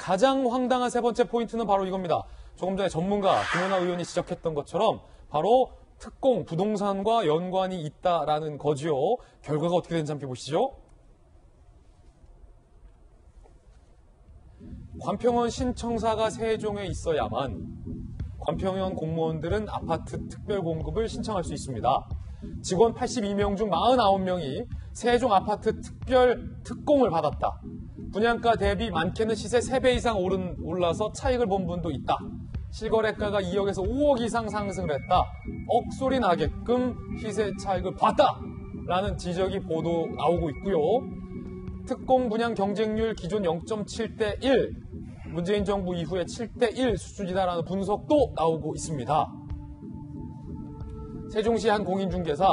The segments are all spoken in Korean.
가장 황당한 세 번째 포인트는 바로 이겁니다. 조금 전에 전문가 김연아 의원이 지적했던 것처럼 바로 특공 부동산과 연관이 있다라는 거지요. 결과가 어떻게 되는지 함께 보시죠. 관평원 신청사가 세종에 있어야만 관평원 공무원들은 아파트 특별 공급을 신청할 수 있습니다. 직원 82명 중 49명이 세종 아파트 특별 특공을 받았다. 분양가 대비 많게는 시세 3배 이상 올라서 차익을 본 분도 있다. 실거래가가 2억에서 5억 이상 상승을 했다. 억소리 나게끔 시세 차익을 봤다. 라는 지적이 보도 나오고 있고요. 특공 분양 경쟁률 기존 0.7대 1, 문재인 정부 이후에 7대 1 수준이다라는 분석도 나오고 있습니다. 세종시 한 공인중개사,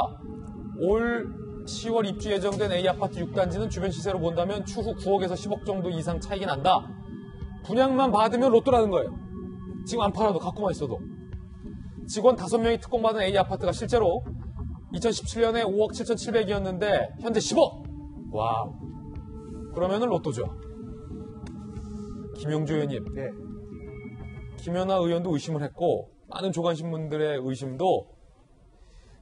올 10월 입주 예정된 A아파트 6단지는 주변 시세로 본다면 추후 9억에서 10억 정도 이상 차익이 난다. 분양만 받으면 로또라는 거예요. 지금 안 팔아도 갖고만 있어도. 직원 5명이 특공받은 A아파트가 실제로 2017년에 5억 7,700이었는데 현재 10억! 와우. 그러면은 로또죠. 김용주 의원님. 네. 김연아 의원도 의심을 했고 많은 조간신문들의 의심도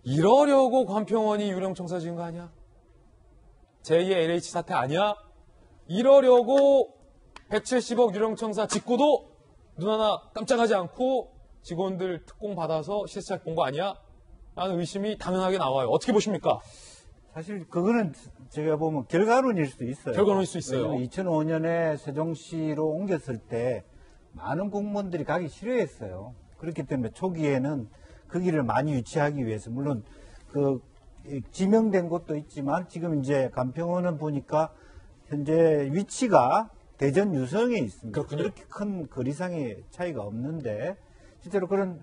이러려고 관평원이 유령청사 지은 거 아니야? 제2의 LH 사태 아니야? 이러려고 170억 유령청사 짓고도 눈 하나 깜짝하지 않고 직원들 특공 받아서 시세차익 본 거 아니야? 라는 의심이 당연하게 나와요. 어떻게 보십니까? 사실 그거는 제가 보면 결과론일 수도 있어요. 결과론일 수 있어요. 2005년에 세종시로 옮겼을 때 많은 공무원들이 가기 싫어했어요. 그렇기 때문에 초기에는 거기를 많이 유치하기 위해서 물론 그 지명된 곳도 있지만 지금 이제 관평원은 보니까 현재 위치가 대전 유성에 있습니다. 그렇군요. 그렇게 큰 거리상의 차이가 없는데 실제로 그런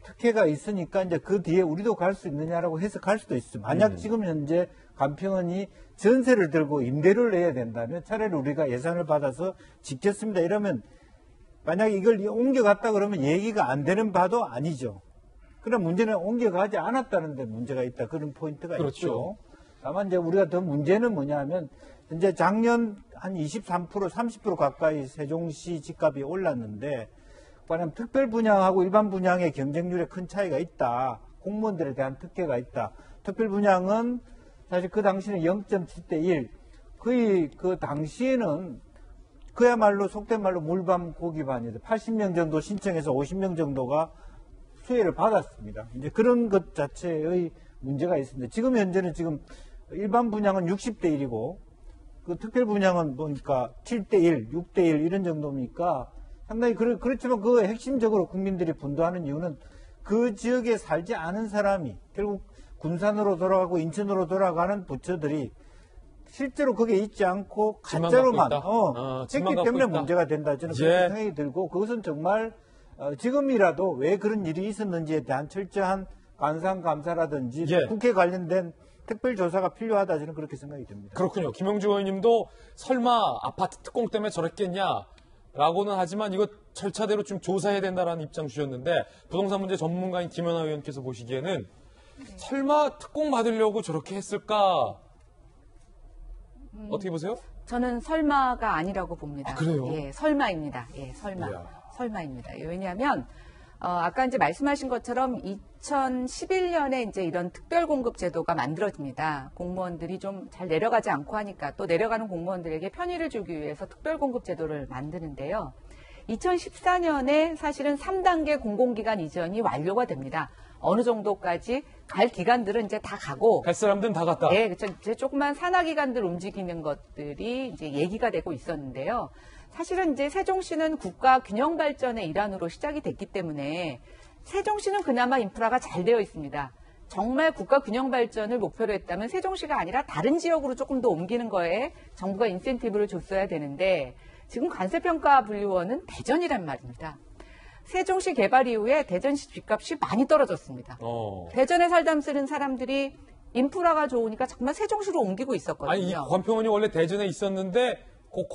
특혜가 있으니까 이제 그 뒤에 우리도 갈 수 있느냐라고 해석할 수도 있어요. 만약 지금 현재 관평원이 전세를 들고 임대료를 내야 된다면 차라리 우리가 예산을 받아서 짓겠습니다. 이러면 만약에 이걸 옮겨갔다 그러면 얘기가 안 되는 바도 아니죠. 그럼 문제는 옮겨가지 않았다는 데 문제가 있다. 그런 포인트가 그렇죠. 있죠. 다만 이제 우리가 더 문제는 뭐냐면 현재 작년 한 23%, 30% 가까이 세종시 집값이 올랐는데 만약 특별 분양하고 일반 분양의 경쟁률에 큰 차이가 있다. 공무원들에 대한 특혜가 있다. 특별 분양은 사실 그 당시는 0.7대 1. 거의 그 당시에는 그야말로 속된 말로 물밤 고기반이다. 80명 정도 신청해서 50명 정도가 수혜를 받았습니다. 이제 그런 것 자체의 문제가 있습니다. 지금 현재는 지금 일반 분양은 60대 1이고 그 특별 분양은 보니까 7대 1, 6대 1 이런 정도니까 상당히 그렇지만 그 핵심적으로 국민들이 분노하는 이유는 그 지역에 살지 않은 사람이 결국 군산으로 돌아가고 인천으로 돌아가는 부처들이 실제로 거기에 있지 않고 가짜로만 했기 때문에 문제가 된다. 저는 그렇게 생각이 들고 그것은 정말 지금이라도 왜 그런 일이 있었는지에 대한 철저한 관상감사라든지 국회 관련된 특별조사가 필요하다. 저는 그렇게 생각이 듭니다. 그렇군요. 김영주 의원님도 설마 아파트 특공 때문에 저랬겠냐라고는 하지만 이거 절차대로 좀 조사해야 된다라는 입장 주셨는데 부동산 문제 전문가인 김연아 의원께서 보시기에는 설마 특공 받으려고 저렇게 했을까? 어떻게 보세요? 저는 설마가 아니라고 봅니다. 아, 그래요? 예, 설마입니다. 예, 설마입니다. 왜냐하면 아까 이제 말씀하신 것처럼 2011년에 이제 이런 특별공급 제도가 만들어집니다. 공무원들이 좀 잘 내려가지 않고 하니까 또 내려가는 공무원들에게 편의를 주기 위해서 특별공급 제도를 만드는데요. 2014년에 사실은 3단계 공공기관 이전이 완료가 됩니다. 어느 정도까지 갈 기관들은 이제 다 가고. 갈 사람들은 다 갔다. 네, 그렇죠. 이제 조그만 산하기관들 움직이는 것들이 이제 얘기가 되고 있었는데요. 사실은 이제 세종시는 국가 균형 발전의 일환으로 시작이 됐기 때문에 세종시는 그나마 인프라가 잘 되어 있습니다. 정말 국가 균형 발전을 목표로 했다면 세종시가 아니라 다른 지역으로 조금 더 옮기는 거에 정부가 인센티브를 줬어야 되는데 지금 관세평가분류원은 대전이란 말입니다. 세종시 개발 이후에 대전시 집값이 많이 떨어졌습니다. 대전에 살다 쓰는 사람들이 인프라가 좋으니까 정말 세종시로 옮기고 있었거든요. 아니, 이 관평원이 원래 대전에 있었는데 그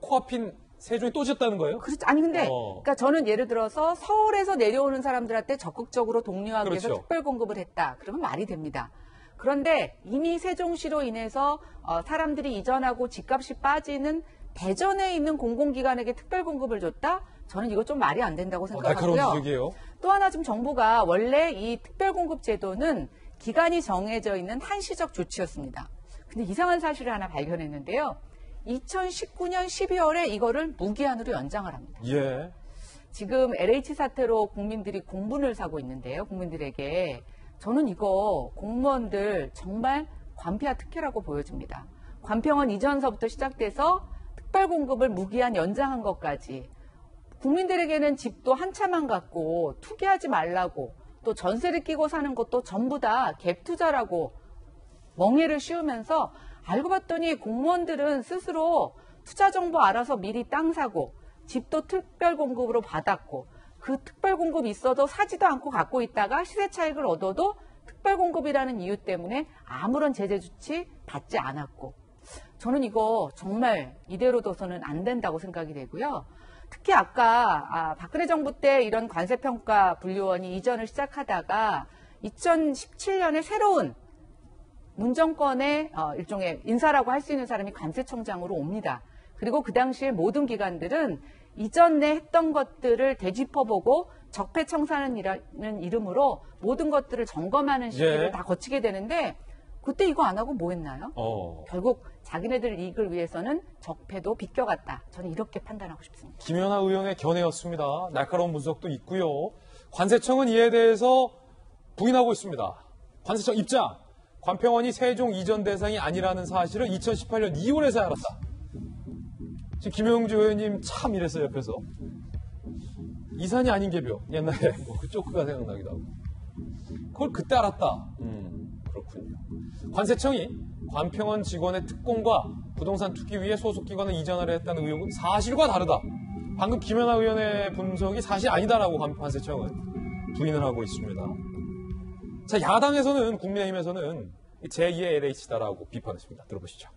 코앞인 세종이 또 지었다는 거예요? 그렇죠. 아니 근데 그러니까 저는 예를 들어서 서울에서 내려오는 사람들한테 적극적으로 독려하기 위해서 특별 공급을 했다. 그러면 말이 됩니다. 그런데 이미 세종시로 인해서 사람들이 이전하고 집값이 빠지는 대전에 있는 공공기관에게 특별 공급을 줬다? 저는 이거 좀 말이 안 된다고 날카로운 생각하고요. 지적이에요. 또 하나 지금 정부가 원래 이 특별 공급 제도는 기간이 정해져 있는 한시적 조치였습니다. 근데 이상한 사실을 하나 발견했는데요. 2019년 12월에 이거를 무기한으로 연장을 합니다. 예. 지금 LH 사태로 국민들이 공분을 사고 있는데요. 국민들에게. 저는 이거 공무원들 정말 관폐와 특혜라고 보여집니다. 관평원 이전서부터 시작돼서 특별 공급을 무기한 연장한 것까지 국민들에게는 집도 한차만 갖고 투기하지 말라고 또 전세를 끼고 사는 것도 전부 다 갭 투자라고 멍해를 씌우면서 알고 봤더니 공무원들은 스스로 투자 정보 알아서 미리 땅 사고 집도 특별 공급으로 받았고 그 특별 공급이 있어도 사지도 않고 갖고 있다가 시세 차익을 얻어도 특별 공급이라는 이유 때문에 아무런 제재 조치 받지 않았고 저는 이거 정말 이대로 둬서는 안 된다고 생각이 되고요. 특히 아까 박근혜 정부 때 이런 관세평가 분류원이 이전을 시작하다가 2017년에 새로운 문정권의 일종의 인사라고 할 수 있는 사람이 관세청장으로 옵니다. 그리고 그 당시에 모든 기관들은 이전에 했던 것들을 되짚어보고 적폐청산이라는 이름으로 모든 것들을 점검하는 시기를 다 거치게 되는데 그때 이거 안 하고 뭐 했나요? 결국 자기네들 이익을 위해서는 적폐도 비껴갔다. 저는 이렇게 판단하고 싶습니다. 김연아 의원의 견해였습니다. 날카로운 분석도 있고요. 관세청은 이에 대해서 부인하고 있습니다. 관세청 입장. 관평원이 세종 이전 대상이 아니라는 사실을 2018년 2월에서 알았다. 지금 김영주 의원님 참 이랬어요, 옆에서. 이산이 아닌 개bio. 옛날에 그 조크가 생각나기도 하고. 그걸 그때 알았다. 그렇군요. 관세청이 관평원 직원의 특공과 부동산 투기 위해 소속기관을 이전하려 했다는 의혹은 사실과 다르다. 방금 김연아 의원의 분석이 사실 아니다라고 관세청은 부인을 하고 있습니다. 자, 야당에서는, 국민의힘에서는 제2의 LH다라고 비판했습니다. 들어보시죠.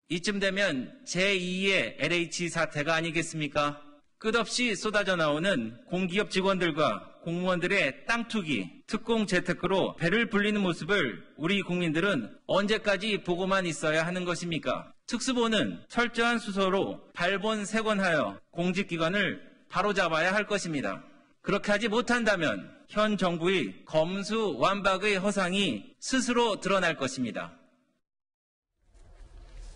이쯤 되면 제2의 LH 사태가 아니겠습니까? 끝없이 쏟아져 나오는 공기업 직원들과 공무원들의 땅 투기, 특공 재테크로 배를 불리는 모습을 우리 국민들은 언제까지 보고만 있어야 하는 것입니까? 특수본은 철저한 수사로 발본색원하여 공직기관을 바로잡아야 할 것입니다. 그렇게 하지 못한다면 현 정부의 검수완박의 허상이 스스로 드러날 것입니다.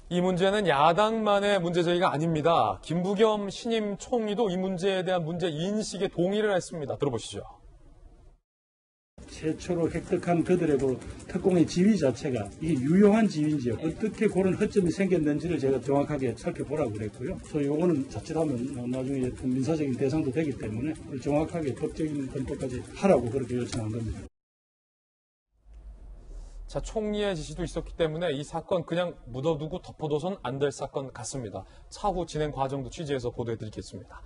이 문제는 야당만의 문제제기가 아닙니다. 김부겸 신임 총리도 이 문제에 대한 문제 인식에 동의를 했습니다. 들어보시죠. 최초로 획득한 그들의 그 특공의 지위 자체가 이게 유용한 지위인지 어떻게 그런 허점이 생겼는지를 제가 정확하게 살펴보라고 그랬고요. 그래서 요거는 자칫하면 나중에 민사적인 대상도 되기 때문에 정확하게 법적인 검토까지 하라고 그렇게 요청한 겁니다. 자, 총리의 지시도 있었기 때문에 이 사건 그냥 묻어두고 덮어둬선 안 될 사건 같습니다. 차후 진행 과정도 취재해서 보도해드리겠습니다.